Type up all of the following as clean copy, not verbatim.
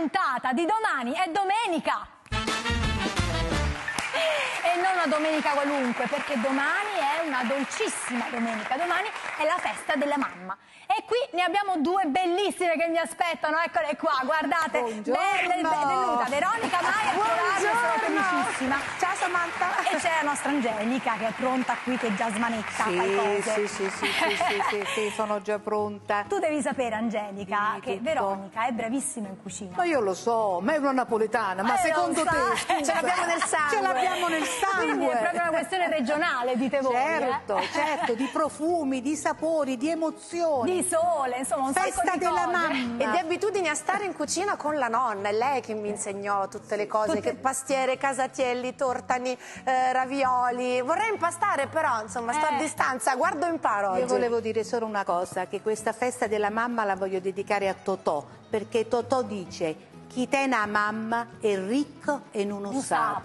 puntata di domani è domenica. E non una domenica qualunque, perché domani è una dolcissima domenica. Domani è la festa della mamma. E qui ne abbiamo due bellissime che mi aspettano, eccole qua, guardate. Benvenuta Veronica Maia, sono felicissima. Ciao Samantha. E c'è la nostra Angelica che è pronta qui, che già smanetta, fai cose. Sì, sono già pronta. Tu devi sapere, Angelica, che Veronica è bravissima in cucina. Ma io lo so, ma è una napoletana, ma secondo te? Ce l'abbiamo nel sangue. Ce l'abbiamo nel sangue. Quindi è proprio una questione regionale, dite voi. Certo, di profumi, di sapori, di emozioni. Di sole, insomma, un festa sacco di della cose. mamma. E di abitudini a stare in cucina con la nonna, è lei che mi insegnò tutte le cose, che pastiere, casatielli, tortani, ravioli. Vorrei impastare però, insomma, sto a distanza, guardo e imparo oggi. Io volevo dire solo una cosa, che questa festa della mamma la voglio dedicare a Totò, perché Totò dice: chi tiene a mamma è ricco e non lo sa.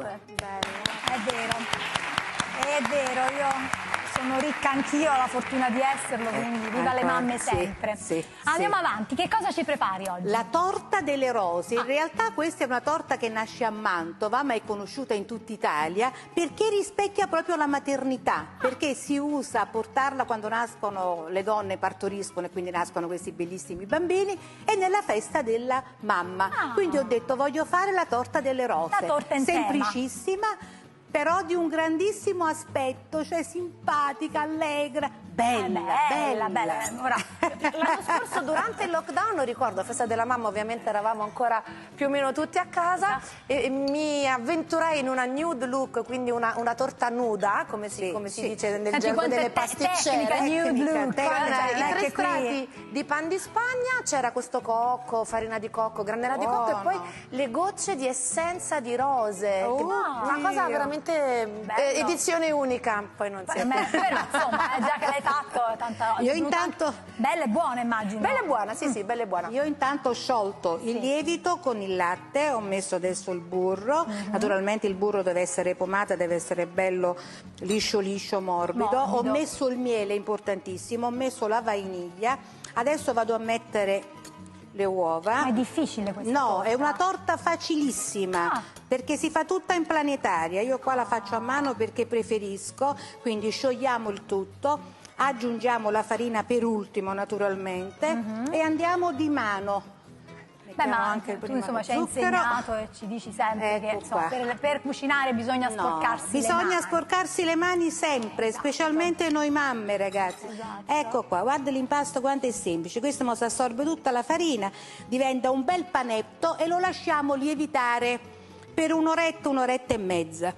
È vero, io sono ricca anch'io, ho la fortuna di esserlo, quindi viva le mamme sempre. Andiamo avanti, che cosa ci prepari oggi? La torta delle rose. In realtà questa è una torta che nasce a Mantova, ma è conosciuta in tutta Italia, perché rispecchia proprio la maternità, perché si usa a portarla quando nascono le donne, partoriscono e quindi nascono questi bellissimi bambini, e nella festa della mamma. Quindi ho detto, voglio fare la torta delle rose. La torta in semplicissima, però di un grandissimo aspetto, cioè simpatica, allegra, bella. Ora, l'anno scorso durante il lockdown, ricordo, a festa della mamma ovviamente eravamo ancora più o meno tutti a casa, e mi avventurai in una nude look, quindi una torta nuda, come si dice nel gergo delle pasticcere, nude look, i tre strati di pan di Spagna, c'era questo cocco, farina di cocco, granella di cocco, e poi le gocce di essenza di rose, una cosa veramente edizione unica. Poi non si è però insomma, già che l'hai fatto tanta. Io intanto bella e buona, immagino. Bella e buona, sì, bella e buona. Io intanto ho sciolto il lievito con il latte, ho messo adesso il burro. Naturalmente il burro deve essere pomato, deve essere bello liscio, morbido. Ho messo il miele, importantissimo, ho messo la vaniglia. Adesso vado a mettere le uova. Ma è difficile questa torta? No, è una torta facilissima, perché si fa tutta in planetaria. Io qua la faccio a mano perché preferisco, quindi sciogliamo il tutto, aggiungiamo la farina per ultimo naturalmente e andiamo di mano. Beh, ma anche tu insomma ci hai insegnato e ci dici sempre che insomma, per cucinare bisogna sporcarsi le mani. Bisogna sporcarsi le mani sempre, specialmente noi mamme, ragazzi. Ecco qua, guarda l'impasto quanto è semplice. Questo mo si assorbe tutta la farina, diventa un bel panetto e lo lasciamo lievitare per un'oretta, un'oretta e mezza.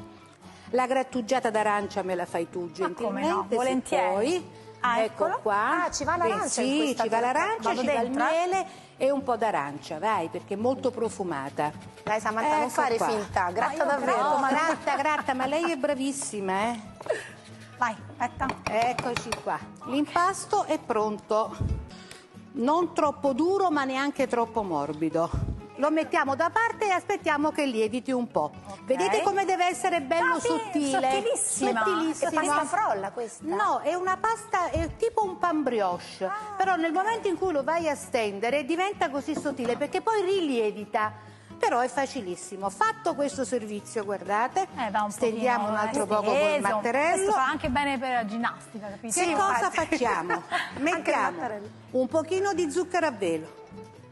La grattugiata d'arancia me la fai tu gentilmente, come no, volentieri. Ecco qua. Ci va l'arancia in questa ci va l'arancia, ci va il dentro, miele e un po' d'arancia, vai, perché è molto profumata. Dai Samantha, non fare finta, gratta davvero. Gratta, ma lei è bravissima, Vai, aspetta. Eccoci qua. L'impasto è pronto. Non troppo duro, ma neanche troppo morbido. Lo mettiamo da parte e aspettiamo che lieviti un po'. Vedete come deve essere bello sottile? Sottilissima. È pasta frolla questa? No, è una pasta, è tipo un pan brioche. Però nel momento in cui lo vai a stendere diventa così sottile, perché poi rilievita. Però è facilissimo. Fatto questo servizio, guardate, stendiamo un altro poco col mattarello. Questo fa anche bene per la ginnastica, capito? Che cosa facciamo? Mettiamo un pochino di zucchero a velo.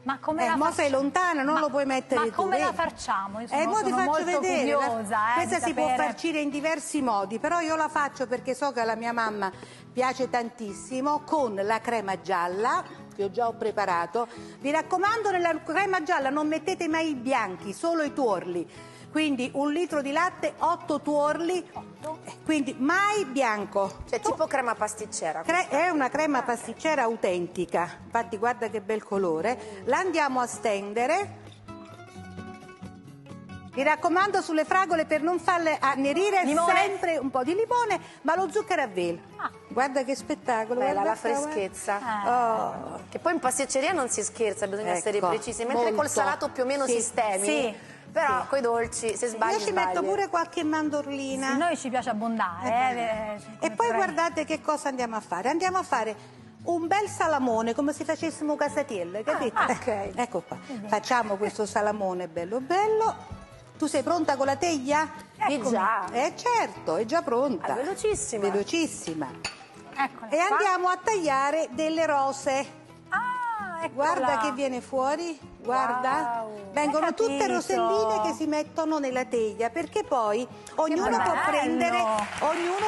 Ma come la mo sei lontana, non lo puoi mettere tu. Ma come la facciamo? Io sono ti faccio molto vedere. curiosa, Questa si può sapere. farcire in diversi modi, però io la faccio perché so che alla mia mamma piace tantissimo, con la crema gialla che ho preparato. Vi raccomando, nella crema gialla non mettete mai i bianchi, solo i tuorli. Quindi 1 litro di latte, 8 tuorli, quindi mai bianco. Cioè tipo crema pasticcera. È una crema pasticcera autentica, infatti guarda che bel colore. La andiamo a stendere. Mi raccomando, sulle fragole, per non farle annerire, sempre un po' di limone, ma lo zucchero a velo. Guarda che spettacolo. Bella guarda la freschezza. Che poi in pasticceria non si scherza, bisogna essere precisi, mentre col salato più o meno sistemi. Però coi dolci, se sbagli, io ci metto pure qualche mandorlina. Sì, noi ci piace abbondare. E poi guardate che cosa andiamo a fare. Andiamo a fare un bel salamone, come se facessimo casatielle, capito? ok. Ecco qua, facciamo questo salamone bello bello. Tu sei pronta con la teglia? Di già. Certo, è già pronta. È velocissima. Velocissima. Eccola E qua. andiamo a tagliare delle rose. Ah, eccola. Guarda che viene fuori, guarda. Wow. Vengono Hai tutte capito? roselline che si mettono nella teglia, perché poi ognuno bello.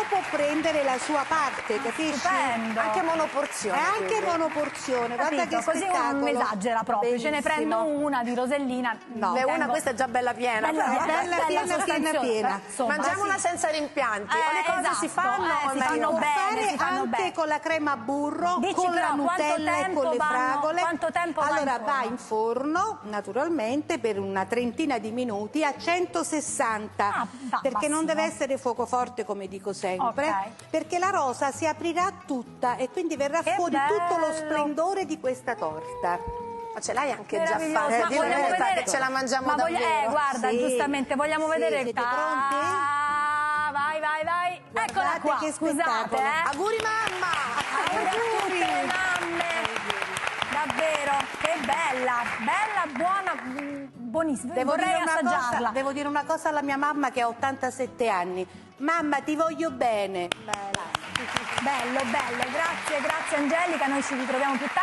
può prendere la sua parte, capisci? Stupendo. Anche monoporzione. È anche quindi. monoporzione, guarda Capito? che Così spettacolo. non esagera proprio, ce ne Bellissimo. prendo una di rosellina. No. Beh, una tengo- questa è già bella piena. Bella, però. bella, bella, piena, sostanziosa. piena. Insomma, Mangiamola sì. senza rimpianti. O le cose esatto, si fanno o si meglio? fanno Può bene, fare si fanno anche bene. con la crema a burro, Dici con la però, quanto Nutella e tempo con le vanno- fragole. quanto tempo va in allora forno? va in forno, naturalmente, per una trentina di minuti a 160, perché non massimo. deve essere fuoco forte, come dico sempre, Ok. perché la rosa si aprirà tutta e quindi verrà Che fuori tutto lo bello! splendore di questa torta. Ma ce l'hai anche già Meraviglioso. fatta. Ma Dillo la vogliamo verità, vedere- che ce la mangiamo ma davvero. guarda, Sì. giustamente, vogliamo Sì, vedere. siete pronti? Vai, vai, vai. Eccola Guardate qua, che scusate, spettacolo. Auguri mamma! Auguri a tutte le mamme. Davvero, che bella, buona, buonissima. Vorrei assaggiarla. devo dire una cosa alla mia mamma che ha 87 anni. Mamma, ti voglio bene. Bello, grazie Angelica, noi ci ritroviamo più tardi.